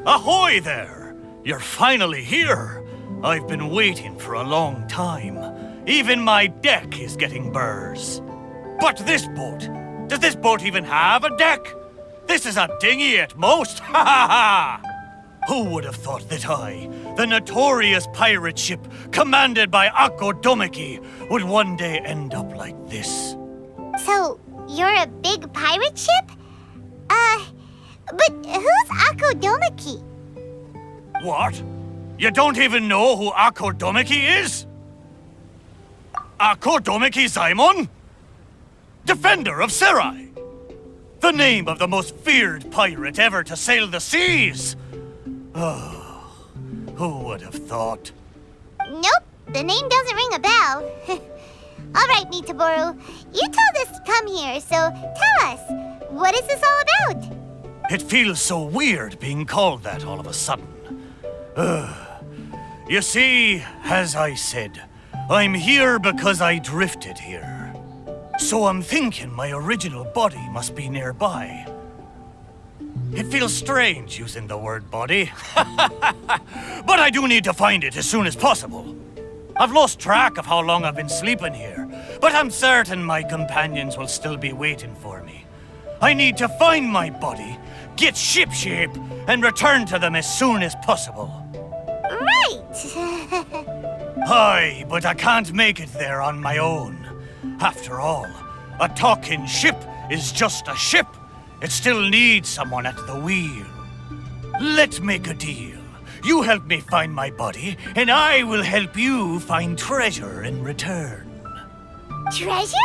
Ahoy there! You're finally here. I've been waiting for a long time. Even my deck is getting burrs. But this boat, does this boat even have a deck? This is a dinghy at most, ha ha ha! Who would have thought that I, the notorious pirate ship commanded by Akko Domeki, would one day end up like this? So, you're a big pirate ship? But who's Akko Domeki? What? You don't even know who Akko Domeki is? Akko Domeki Zaimon? Defender of Serai! The name of the most feared pirate ever to sail the seas! Oh, who would have thought? Nope, the name doesn't ring a bell. All right, Miitoboru, you told us to come here, so tell us, what is this all about? It feels so weird being called that all of a sudden. You see, as I said, I'm here because I drifted here. So I'm thinking my original body must be nearby. It feels strange using the word body. But I do need to find it as soon as possible. I've lost track of how long I've been sleeping here, but I'm certain my companions will still be waiting for me. I need to find my body, get shipshape, and return to them as soon as possible. Right! Aye, but I can't make it there on my own. After all, a talking ship is just a ship. It still needs someone at the wheel. Let's make a deal. You help me find my body, and I will help you find treasure in return. Treasure?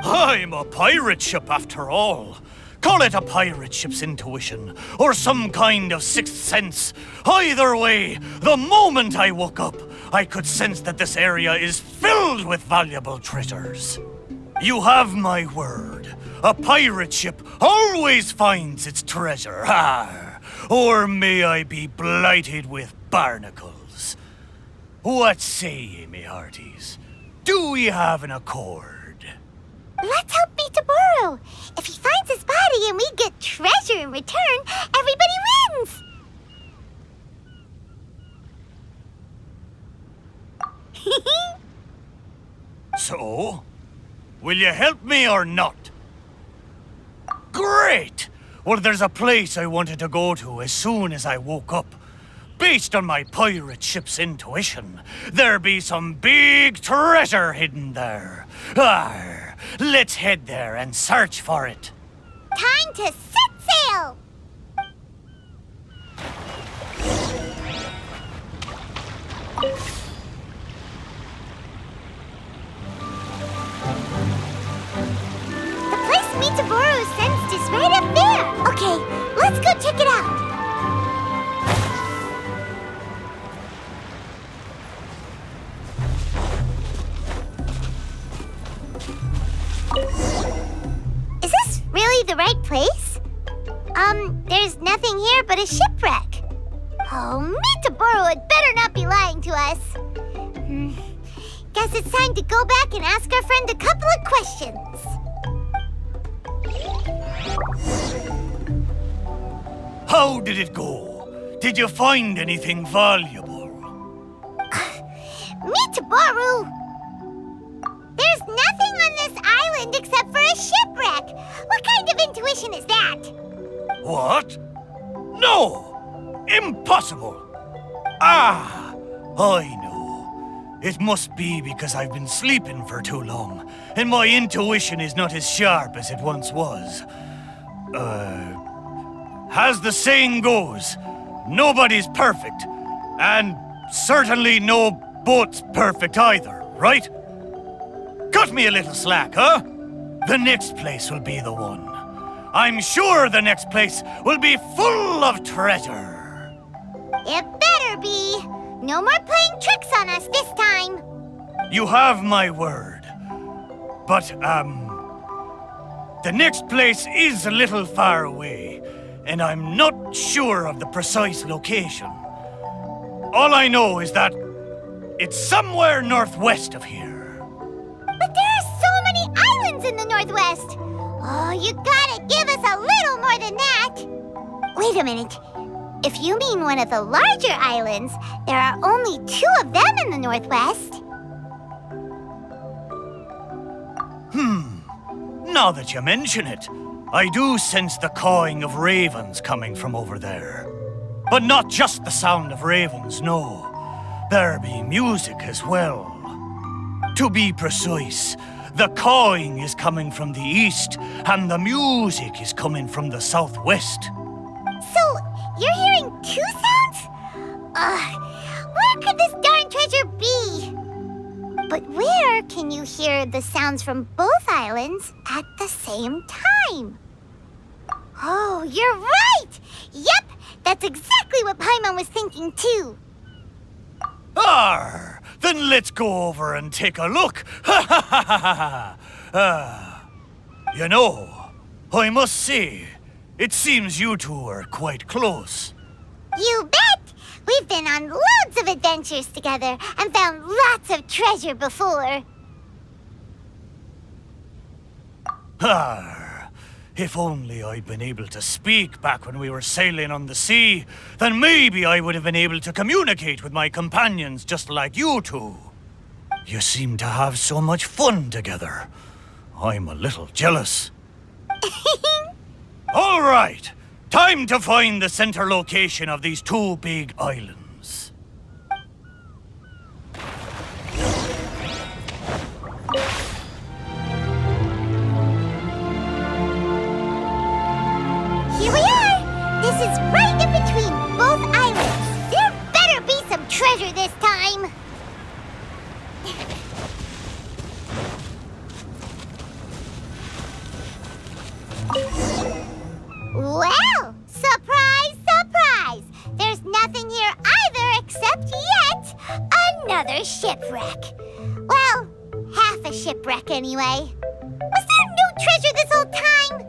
I'm a pirate ship after all. Call it a pirate ship's intuition, or some kind of sixth sense. Either way, the moment I woke up, I could sense that this area is filled with valuable treasures. You have my word. A pirate ship always finds its treasure. Ah, or may I be blighted with barnacles. What say ye, me hearties? Do we have an accord? Let's help Miitoboru. If he finds his body and we get treasure in return, everybody wins! So, will you help me or not? Great! Well, there's a place I wanted to go to as soon as I woke up. Based on my pirate ship's intuition, there be some big treasure hidden there. Arr, let's head there and search for it. Time to set sail! The place Miitoboru sensed is right up there. Okay, let's go check it out. Is this really the right place? There's nothing here but a shipwreck. Oh, Miitoboru had better not be lying to us. Guess it's time to go back and ask our friend a couple of questions. How did it go? Did you find anything valuable? Miitoboru! There's nothing on this island except for a shipwreck. What kind of intuition is that? What? No! Impossible! Ah! I know. It must be because I've been sleeping for too long, and my intuition is not as sharp as it once was. As the saying goes, nobody's perfect, and certainly no boat's perfect either, right? Cut me a little slack, huh? The next place will be the one. I'm sure the next place will be full of treasure. It better be. No more playing tricks on us this time. You have my word. But, the next place is a little far away, and I'm not sure of the precise location. All I know is that it's somewhere northwest of here. But there are so many islands in the Northwest. Oh, you gotta give us a little more than that. Wait a minute. If you mean one of the larger islands, there are only 2 of them in the northwest. Now that you mention it, I do sense the cawing of ravens coming from over there. But not just the sound of ravens, no. There be music as well. To be precise, the cawing is coming from the east, and the music is coming from the southwest. So, you're hearing 2 sounds? Where could this darn treasure be? But where can you hear the sounds from both islands at the same time? Oh, you're right! Yep, that's exactly what Paimon was thinking too. Arr! Then let's go over and take a look. Ha ha ha ha ha! You know, I must say, it seems you two are quite close. You bet! We've been on loads of adventures together and found lots of treasure before. Arr! If only I'd been able to speak back when we were sailing on the sea, then maybe I would have been able to communicate with my companions just like you two. You seem to have so much fun together. I'm a little jealous. All right, time to find the center location of these 2 big islands. Here we are! This is right in between both islands. There better be some treasure this time. Well, surprise, surprise! There's nothing here either except yet another shipwreck. Well, half a shipwreck anyway. Was there no treasure this whole time?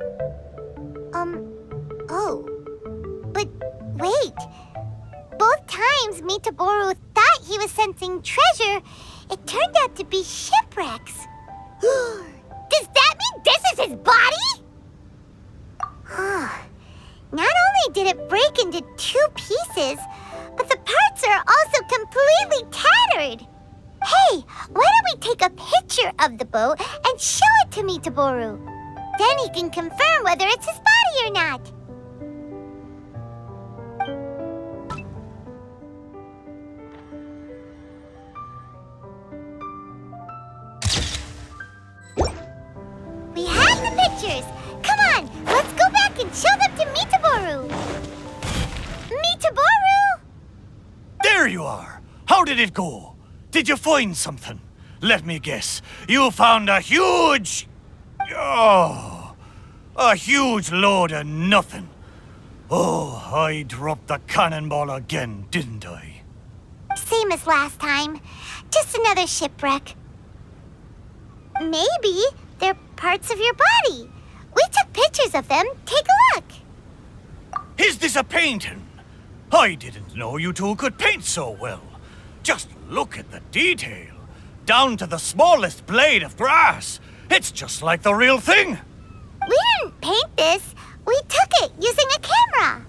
Oh. But wait. Both times Miitoboru thought he was sensing treasure, it turned out to be shipwrecks. Does that mean this is his body? Not only did it break into 2 pieces, but the parts are also completely tattered. Hey, why don't we take a picture of the boat and show it to Miitoboru? Then he can confirm whether it's his body or not. We have the pictures. Come on, let's go back and show them to Miitoboru. Miitoboru! There you are. How did it go? Did you find something? Let me guess. You found a huge... Oh, a huge load of nothing. Oh, I dropped the cannonball again, didn't I? Same as last time. Just another shipwreck. Maybe they're parts of your body. We took pictures of them. Take a look. Is this a painting? I didn't know you two could paint so well. Just look at the detail. Down to the smallest blade of grass. It's just like the real thing. We didn't paint this. We took it using a camera.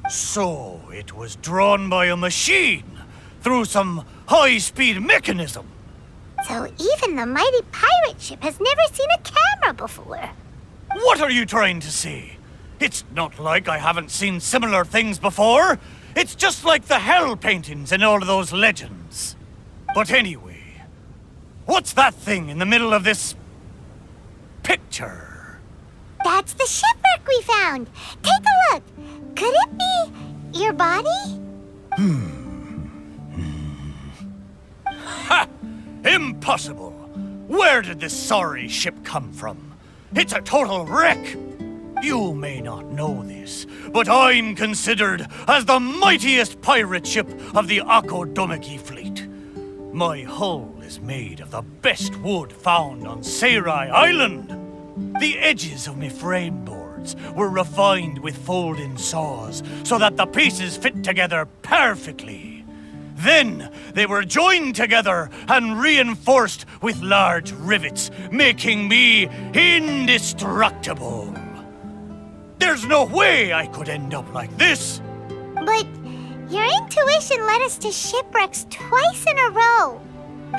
So it was drawn by a machine through some high-speed mechanism. So even the mighty pirate ship has never seen a camera before. What are you trying to say? It's not like I haven't seen similar things before. It's just like the hell paintings in all of those legends. But anyway, what's that thing in the middle of this picture? That's the shipwreck we found. Take a look. Could it be your body? Ha! Impossible! Where did this sorry ship come from? It's a total wreck! You may not know this, but I'm considered as the mightiest pirate ship of the Akodomeki fleet. My hull is made of the best wood found on Seirai Island. The edges of my frame boards were refined with folding saws so that the pieces fit together perfectly. Then they were joined together and reinforced with large rivets, making me indestructible. There's no way I could end up like this! But your intuition led us to shipwrecks twice in a row.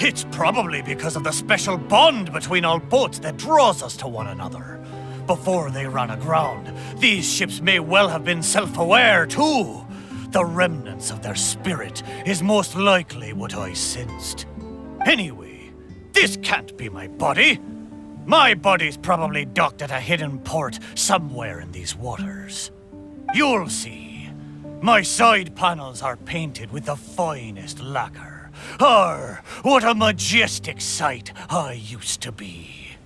It's probably because of the special bond between our boats that draws us to one another. Before they ran aground, these ships may well have been self-aware too. The remnants of their spirit is most likely what I sensed. Anyway, this can't be my body. My body's probably docked at a hidden port somewhere in these waters. You'll see. My side panels are painted with the finest lacquer. What a majestic sight I used to be.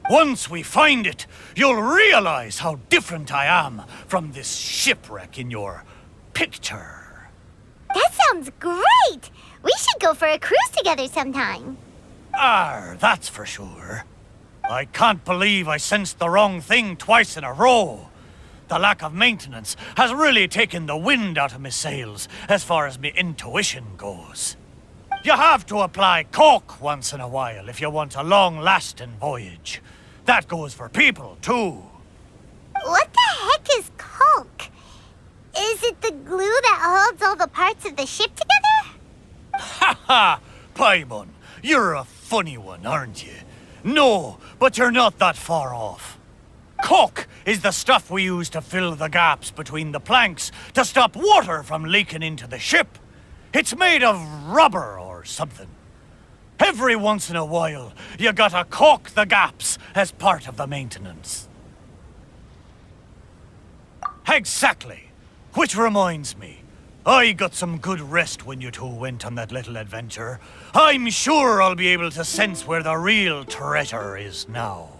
Once we find it, you'll realize how different I am from this shipwreck in your picture. That sounds great! We should go for a cruise together sometime. That's for sure. I can't believe I sensed the wrong thing twice in a row. The lack of maintenance has really taken the wind out of my sails as far as my intuition goes. You have to apply cork once in a while if you want a long-lasting voyage. That goes for people, too. What the heck is caulk? Is it the glue that holds all the parts of the ship together? Ha ha! Paimon, you're a funny one, aren't you? No, but you're not that far off. Caulk is the stuff we use to fill the gaps between the planks to stop water from leaking into the ship. It's made of rubber or something. Every once in a while, you gotta caulk the gaps as part of the maintenance. Exactly. Which reminds me, I got some good rest when you two went on that little adventure. I'm sure I'll be able to sense where the real treasure is now.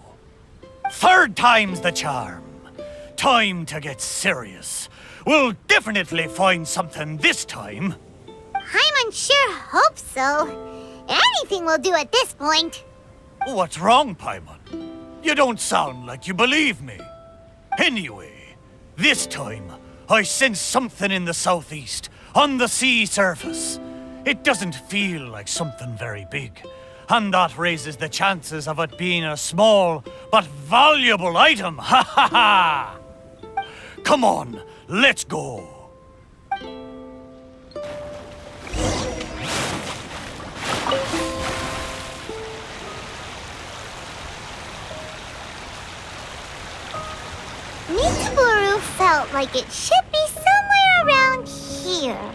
Third time's the charm. Time to get serious. We'll definitely find something this time. Paimon sure hopes so. Anything will do at this point. What's wrong, Paimon? You don't sound like you believe me. Anyway, this time, I sense something in the southeast, on the sea surface. It doesn't feel like something very big, and that raises the chances of it being a small but valuable item. Ha ha ha! Come on, let's go. Miitoboru felt like it should be somewhere around here.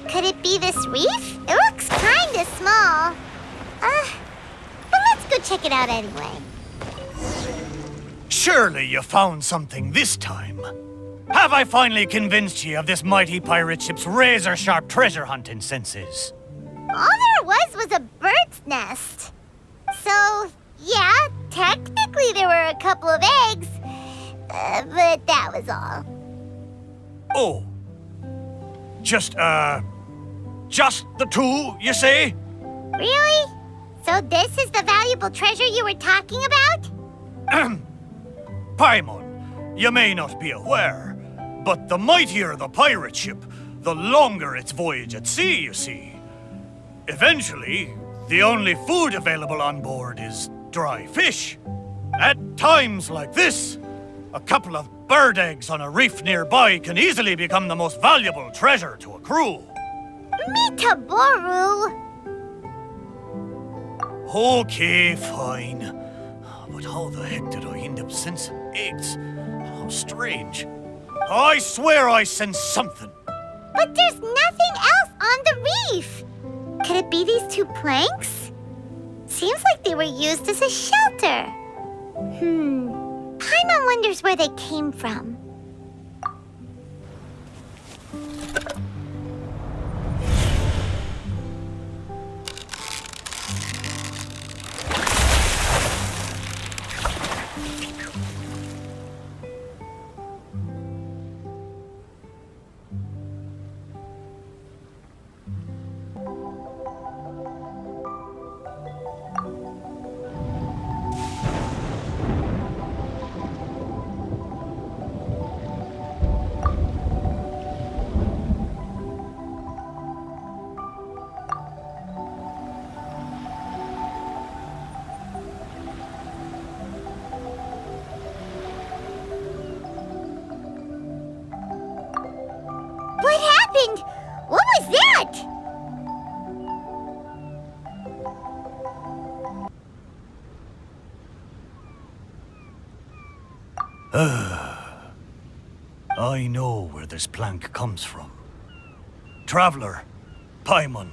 Could it be this reef? It looks kinda small. But let's go check it out anyway. Surely you found something this time. Have I finally convinced you of this mighty pirate ship's razor-sharp treasure hunting senses? All there was a bird's nest. So, yeah, technically there were a couple of eggs, but that was all. Oh. Just the two, you say? Really? So this is the valuable treasure you were talking about? Paimon, you may not be aware, but the mightier the pirate ship, the longer its voyage at sea, you see. Eventually, the only food available on board is dry fish. At times like this, a couple of bird eggs on a reef nearby can easily become the most valuable treasure to a crew. Miitoboru! Okay, fine. But how the heck did I end up sensing eggs? How strange. I swear I sensed something. But there's nothing else on the reef. Could it be these two planks? Seems like they were used as a shelter. Paimon wonders where they came from. What happened? What was that? I know where this plank comes from. Traveler, Paimon,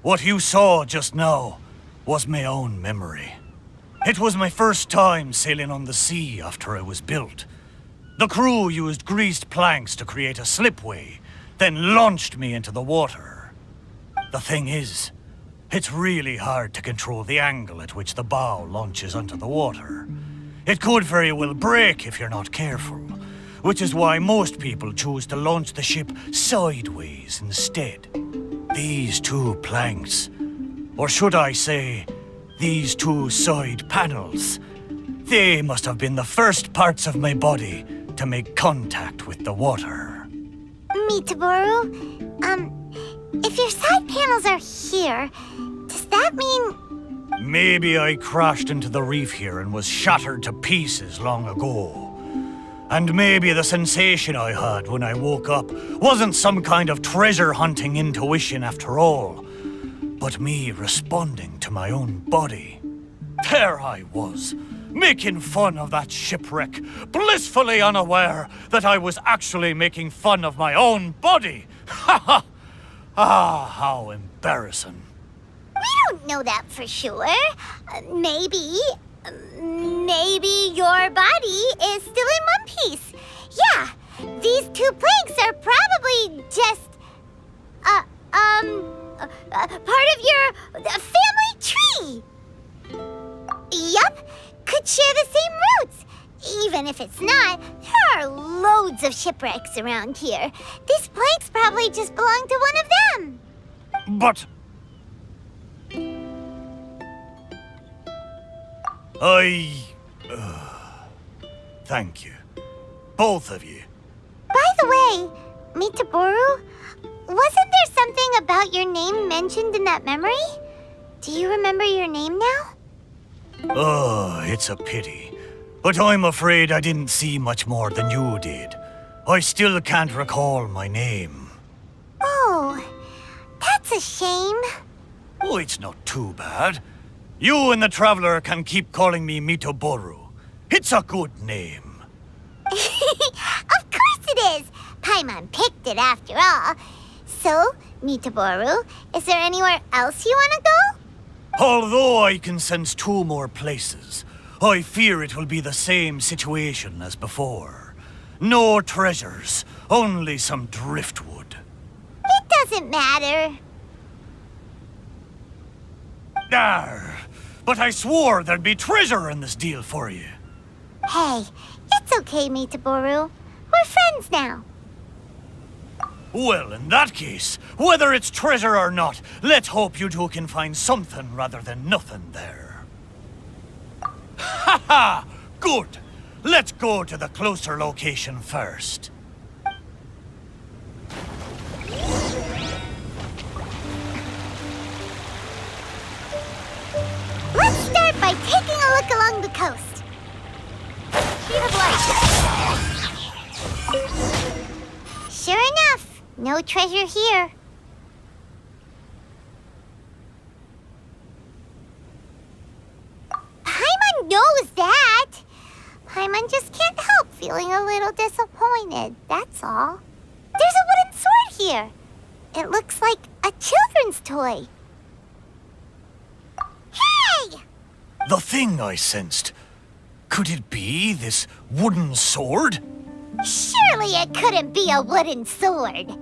what you saw just now was my own memory. It was my first time sailing on the sea after it was built. The crew used greased planks to create a slipway, then launched me into the water. The thing is, it's really hard to control the angle at which the bow launches onto the water. It could very well break if you're not careful, which is why most people choose to launch the ship sideways instead. These two planks, or should I say, these two side panels, they must have been the first parts of my body to make contact with the water. Miitoboru, if your side panels are here, does that mean... Maybe I crashed into the reef here and was shattered to pieces long ago. And maybe the sensation I had when I woke up wasn't some kind of treasure-hunting intuition after all, but me responding to my own body. There I was, making fun of that shipwreck, blissfully unaware that I was actually making fun of my own body. Ha ha! Ah, how embarrassing. We don't know that for sure. Maybe your body is still in one piece. Yeah, these two planks are probably just, part of your family tree. Yup, could share the same roots. Even if it's not, there are loads of shipwrecks around here. These planks probably just belong to one of them. But... Thank you. Both of you. By the way, Miitoboru, wasn't there something about your name mentioned in that memory? Do you remember your name now? Oh, it's a pity. But I'm afraid I didn't see much more than you did. I still can't recall my name. Oh, that's a shame. Oh, it's not too bad. You and the Traveler can keep calling me Miitoboru. It's a good name. Of course it is! Paimon picked it after all. So, Miitoboru, is there anywhere else you want to go? Although I can sense two more places, I fear it will be the same situation as before. No treasures, only some driftwood. It doesn't matter. Arr, but I swore there'd be treasure in this deal for you. Hey, it's okay, Miitoboru. We're friends now. Well, in that case, whether it's treasure or not, let's hope you two can find something rather than nothing there. Ha ha! Good! Let's go to the closer location first. Let's start by taking a look along the coast. Sheet of light. Sure enough, no treasure here. Paimon knows that. Paimon just can't help feeling a little disappointed, that's all. There's a wooden sword here. It looks like a children's toy. Hey! The thing I sensed. Could it be this wooden sword? Surely it couldn't be a wooden sword.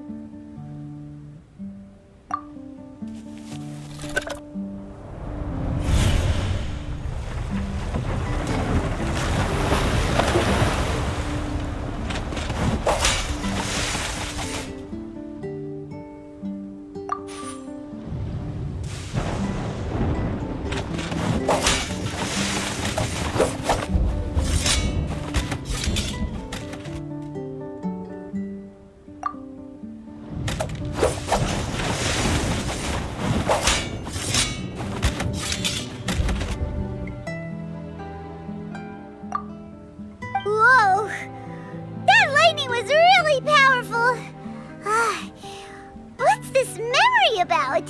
out.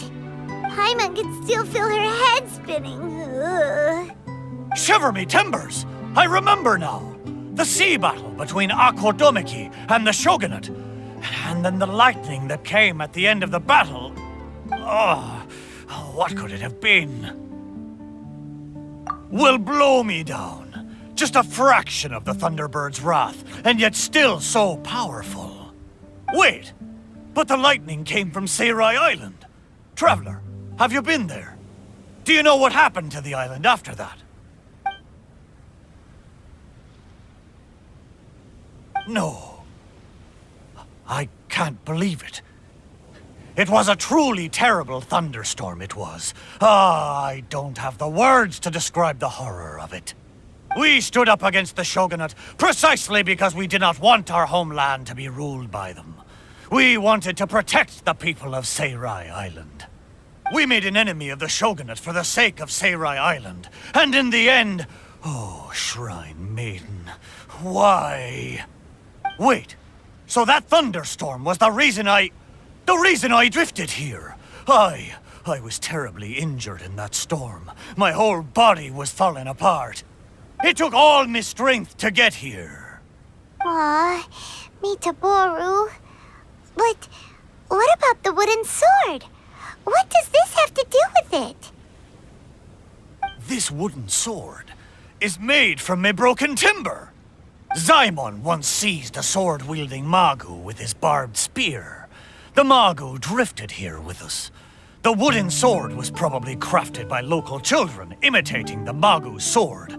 Paimon can still feel her head spinning. Ugh. Shiver me timbers! I remember now. The sea battle between Akodomiki and the Shogunate. And then the lightning that came at the end of the battle. Oh, what could it have been? Will blow me down. Just a fraction of the Thunderbird's wrath, and yet still so powerful. Wait, but the lightning came from Seirai Island. Traveler, have you been there? Do you know what happened to the island after that? No. I can't believe it. It was a truly terrible thunderstorm, it was. I don't have the words to describe the horror of it. We stood up against the Shogunate precisely because we did not want our homeland to be ruled by them. We wanted to protect the people of Seirai Island. We made an enemy of the Shogunate for the sake of Seirai Island. And in the end... Oh, Shrine Maiden, why? Wait, so that thunderstorm was the reason I drifted here. I was terribly injured in that storm. My whole body was falling apart. It took all my strength to get here. Aw, Miitoboru. But what about the wooden sword? What does this have to do with it? This wooden sword is made from my broken timber. Zaimon once seized a sword-wielding Magu with his barbed spear. The Magu drifted here with us. The wooden sword was probably crafted by local children, imitating the Magu's sword.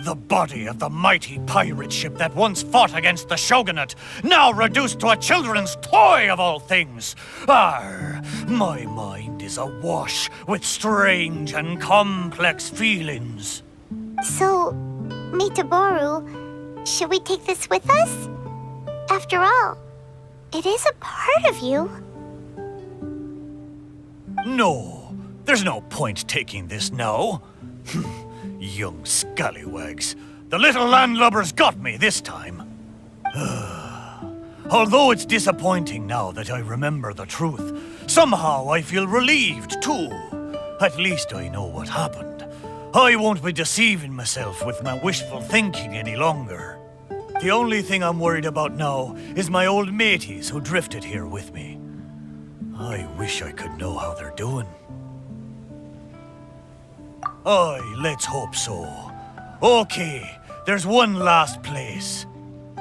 The body of the mighty pirate ship that once fought against the Shogunate, now reduced to a children's toy of all things. Arr, my mind is awash with strange and complex feelings. So, Miitoboru, should we take this with us? After all, it is a part of you. No, there's no point taking this now. Young scallywags. The little landlubbers got me this time. Although it's disappointing now that I remember the truth, somehow I feel relieved too. At least I know what happened. I won't be deceiving myself with my wishful thinking any longer. The only thing I'm worried about now is my old mateys who drifted here with me. I wish I could know how they're doing. Aye, let's hope so. Okay, there's one last place.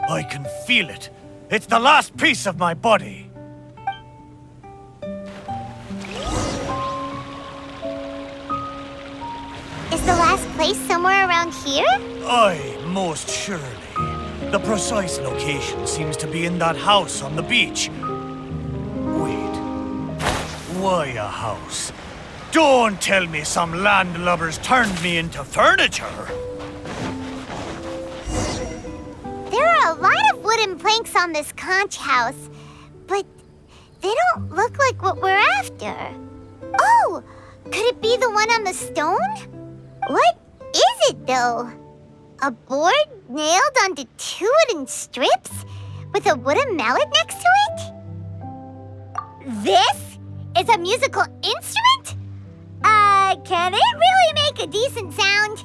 I can feel it. It's the last piece of my body. Is the last place somewhere around here? Aye, most surely. The precise location seems to be in that house on the beach. Wait. Why a house? Don't tell me some landlubbers turned me into furniture. There are a lot of wooden planks on this conch house, but they don't look like what we're after. Oh, could it be the one on the stone? What is it, though? A board nailed onto two wooden strips with a wooden mallet next to it? This is a musical instrument? Can it really make a decent sound?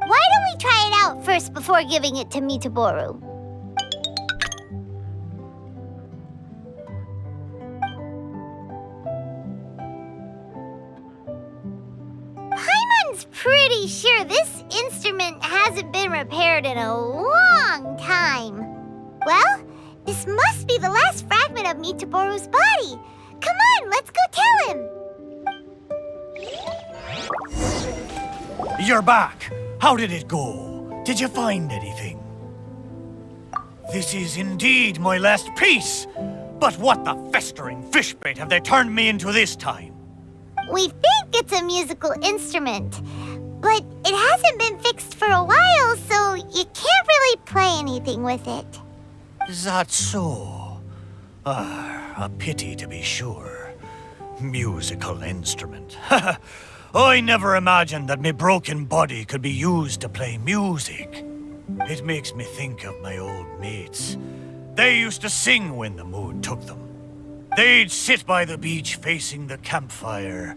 Why don't we try it out first before giving it to Miitoboru? Paimon's pretty sure this instrument hasn't been repaired in a long time. Well, this must be the last fragment of Miitoboru's body. Come on, let's go tell him. You're back. How did it go? Did you find anything? This is indeed my last piece. But what the festering fishbait have they turned me into this time? We think it's a musical instrument, but it hasn't been fixed for a while, so you can't really play anything with it. Is that so? A pity to be sure. Musical instrument. I never imagined that my broken body could be used to play music. It makes me think of my old mates. They used to sing when the mood took them. They'd sit by the beach facing the campfire.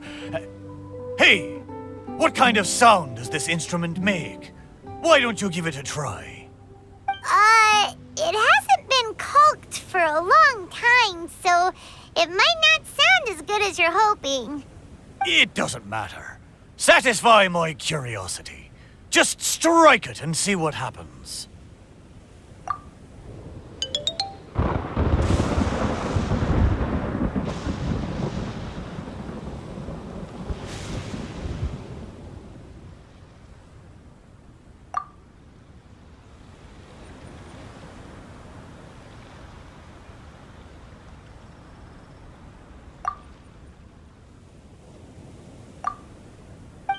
Hey, what kind of sound does this instrument make? Why don't you give it a try? It hasn't been caulked for a long time, so it might not sound as good as you're hoping. It doesn't matter. Satisfy my curiosity. Just strike it and see what happens.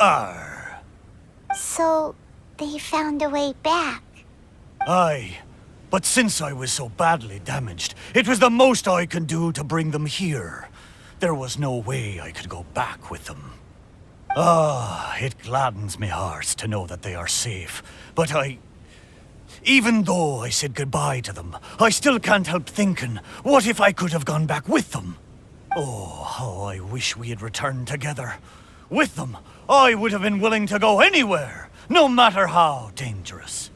Arr. So, they found a way back. Aye, but since I was so badly damaged, it was the most I could do to bring them here. There was no way I could go back with them. It gladdens me heart to know that they are safe, but even though I said goodbye to them, I still can't help thinking, what if I could have gone back with them? Oh, how I wish we had returned together. With them, I would have been willing to go anywhere, no matter how dangerous.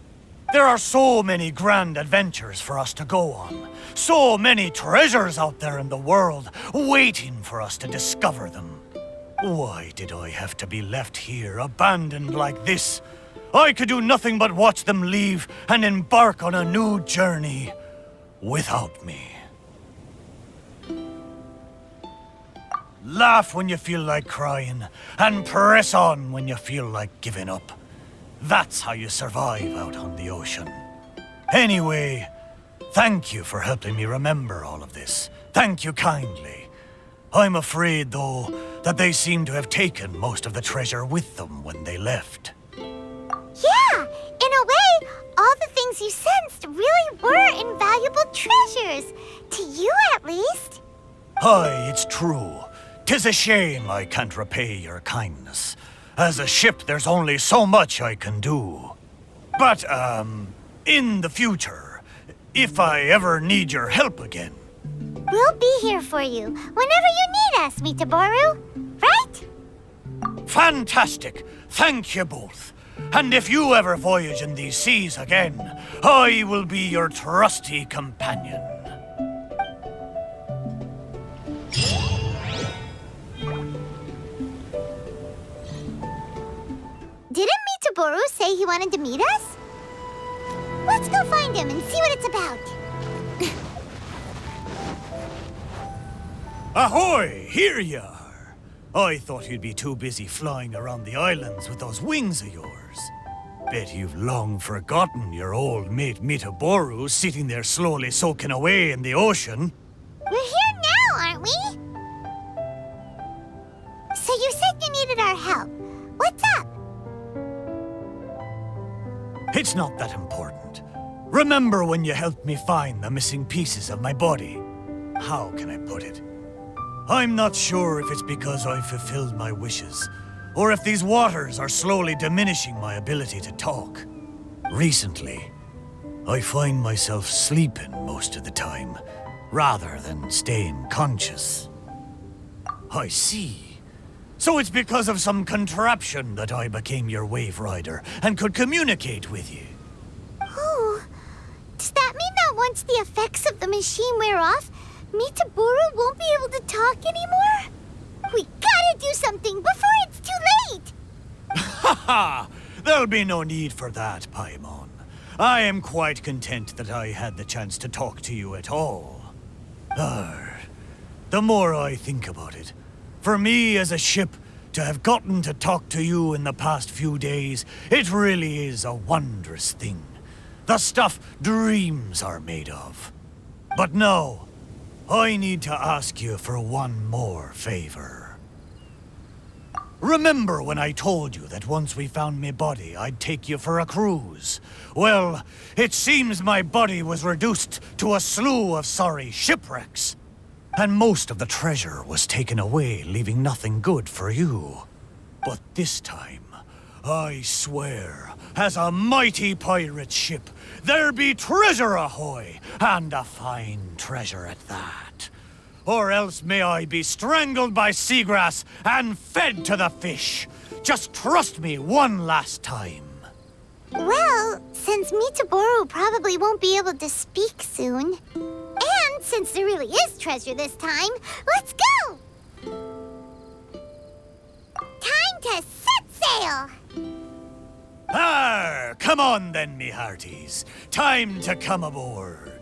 There are so many grand adventures for us to go on. So many treasures out there in the world, waiting for us to discover them. Why did I have to be left here, abandoned like this? I could do nothing but watch them leave and embark on a new journey without me. Laugh when you feel like crying, and press on when you feel like giving up. That's how you survive out on the ocean. Anyway, thank you for helping me remember all of this. Thank you kindly. I'm afraid, though, that they seem to have taken most of the treasure with them when they left. Yeah, in a way, all the things you sensed really were invaluable treasures. To you, at least. Aye, it's true. 'Tis a shame I can't repay your kindness. As a ship, there's only so much I can do. But, in the future, if I ever need your help again... We'll be here for you, whenever you need us, Miitoboru. Right? Fantastic! Thank you both. And if you ever voyage in these seas again, I will be your trusty companion. Didn't Miitoboru say he wanted to meet us? Let's go find him and see what it's about. Ahoy! Here you are! I thought you'd be too busy flying around the islands with those wings of yours. Bet you've long forgotten your old mate Miitoboru sitting there slowly soaking away in the ocean. We're here now, aren't we? So you said you needed our help. What's up? It's not that important. Remember when you helped me find the missing pieces of my body? How can I put it? I'm not sure if it's because I've fulfilled my wishes, or if these waters are slowly diminishing my ability to talk. Recently, I find myself sleeping most of the time, rather than staying conscious. I see. So it's because of some contraption that I became your wave rider and could communicate with you. Oh, does that mean that once the effects of the machine wear off, Miitoboru won't be able to talk anymore? We gotta do something before it's too late! Ha! There'll be no need for that, Paimon. I am quite content that I had the chance to talk to you at all. The more I think about it, for me as a ship to have gotten to talk to you in the past few days, it really is a wondrous thing. The stuff dreams are made of. But now, I need to ask you for one more favor. Remember when I told you that once we found my body, I'd take you for a cruise? Well, it seems my body was reduced to a slew of sorry shipwrecks. And most of the treasure was taken away, leaving nothing good for you. But this time, I swear, as a mighty pirate ship, there be treasure ahoy, and a fine treasure at that. or else may I be strangled by seagrass and fed to the fish. Just trust me one last time. Well, since Miitoboru probably won't be able to speak soon, and since there really is treasure this time, let's go! Time to set sail! Arr, come on then, me hearties. Time to come aboard.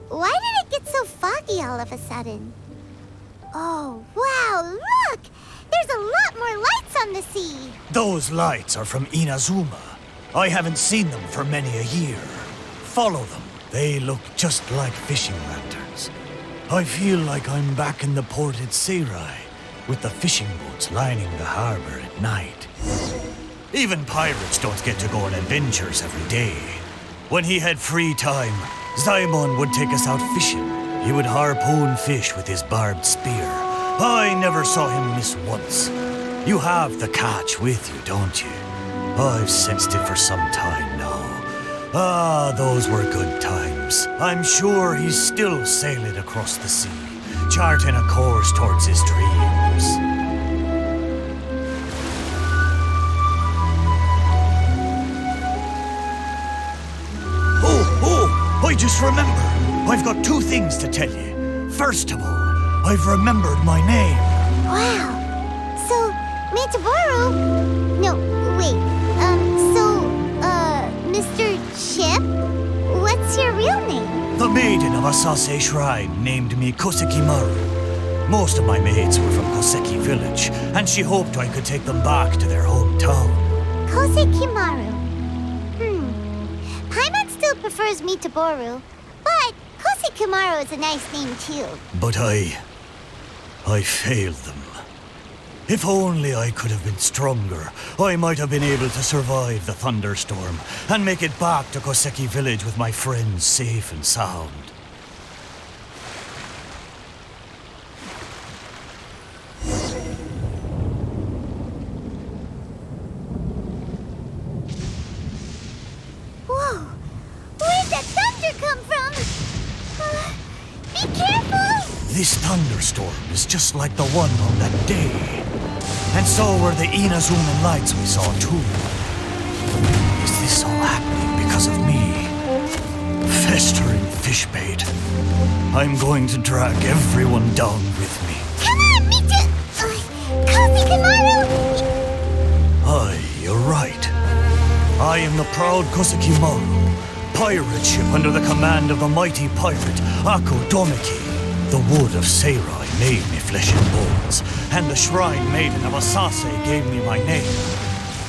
Why did it get so foggy all of a sudden? Oh, wow, look! There's a lot more lights on the sea! Those lights are from Inazuma. I haven't seen them for many a year. Follow them. They look just like fishing lanterns. I feel like I'm back in the port at Seirai, with the fishing boats lining the harbor at night. Even pirates don't get to go on adventures every day. When he had free time, Zaimon would take us out fishing. He would harpoon fish with his barbed spear. I never saw him miss once. You have the catch with you, don't you? I've sensed it for some time now. Ah, those were good times. I'm sure he's still sailing across the sea, charting a course towards his dreams. I just remembered. I've got two things to tell you. First of all, I've remembered my name. Wow. So, Miitoboru? No, wait. Mr. Chip? What's your real name? The maiden of Asase Shrine named me Kosekimaru. Most of my mates were from Koseki village, and she hoped I could take them back to their hometown. Kosekimaru. Paimon still prefers Miitoboru, but Kosekimaru is a nice name too. But I failed them. If only I could have been stronger, I might have been able to survive the thunderstorm and make it back to Koseki village with my friends safe and sound. Whoa! Where'd that thunder come from? Be careful! This thunderstorm is just like the one on that day. And so were the Inazuman lights we saw too. Is this all happening because of me? Festering fish bait. I'm going to drag everyone down with me. Come on, Kosekimaru! Aye, you're right. I am the proud Kosekimaru, pirate ship under the command of the mighty pirate Ako Domiki. The wood of Seirai made me flesh and bones, and the shrine maiden of Asase gave me my name.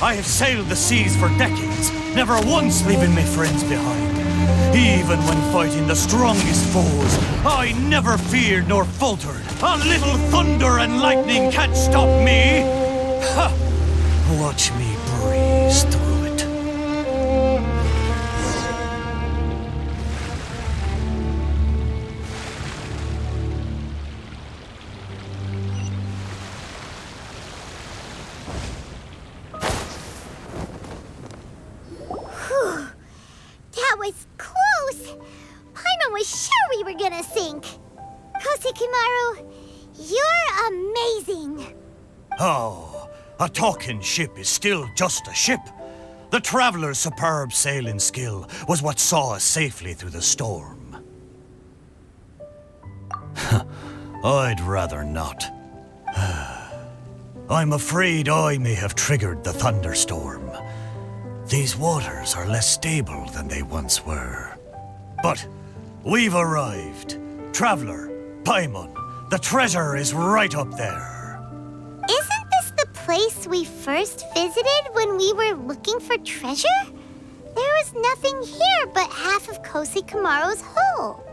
I have sailed the seas for decades, never once leaving my friends behind. Even when fighting the strongest foes, I never feared nor faltered. A little thunder and lightning can't stop me! Ha! Watch me breeze through it. That was close! Paimon was sure we were gonna sink. Kosekimaru, you're amazing! Oh, a talking ship is still just a ship. The traveler's superb sailing skill was what saw us safely through the storm. I'd rather not. I'm afraid I may have triggered the thunderstorm. These waters are less stable than they once were. But we've arrived. Traveler, Paimon, the treasure is right up there. Isn't this the place we first visited when we were looking for treasure? There was nothing here but half of Kosekimaru's hull.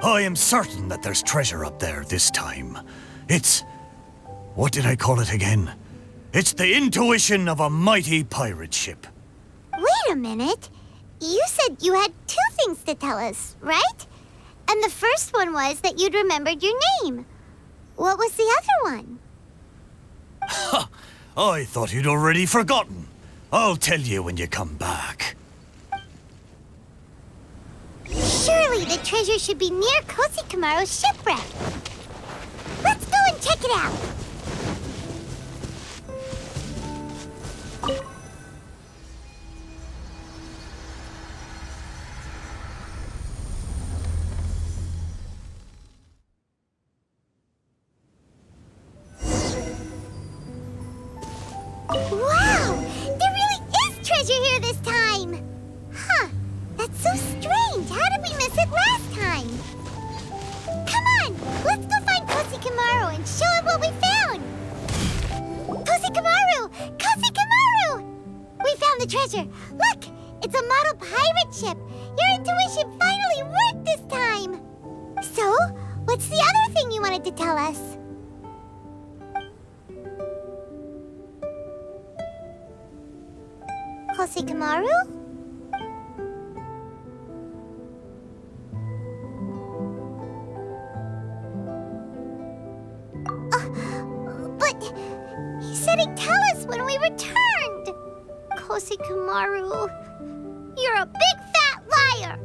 I am certain that there's treasure up there this time. It's... what did I call it again? It's the intuition of a mighty pirate ship. Wait a minute. You said you had two things to tell us, right? And the first one was that you'd remembered your name. What was the other one? I thought you'd already forgotten. I'll tell you when you come back. Surely the treasure should be near Kosikamaru's shipwreck. Let's go and check it out. Wow! There really is treasure here this time! Huh, that's so strange. How did we miss it last time? Come on, let's go find Kosikamaru and show him what we found! Kosikamaru! Kosikamaru! We found the treasure. Look, it's a model pirate ship. Your intuition finally worked this time! So, what's the other thing you wanted to tell us? Kosikamaru? But he said he'd tell us when we returned. Kosikamaru, you're a big fat liar.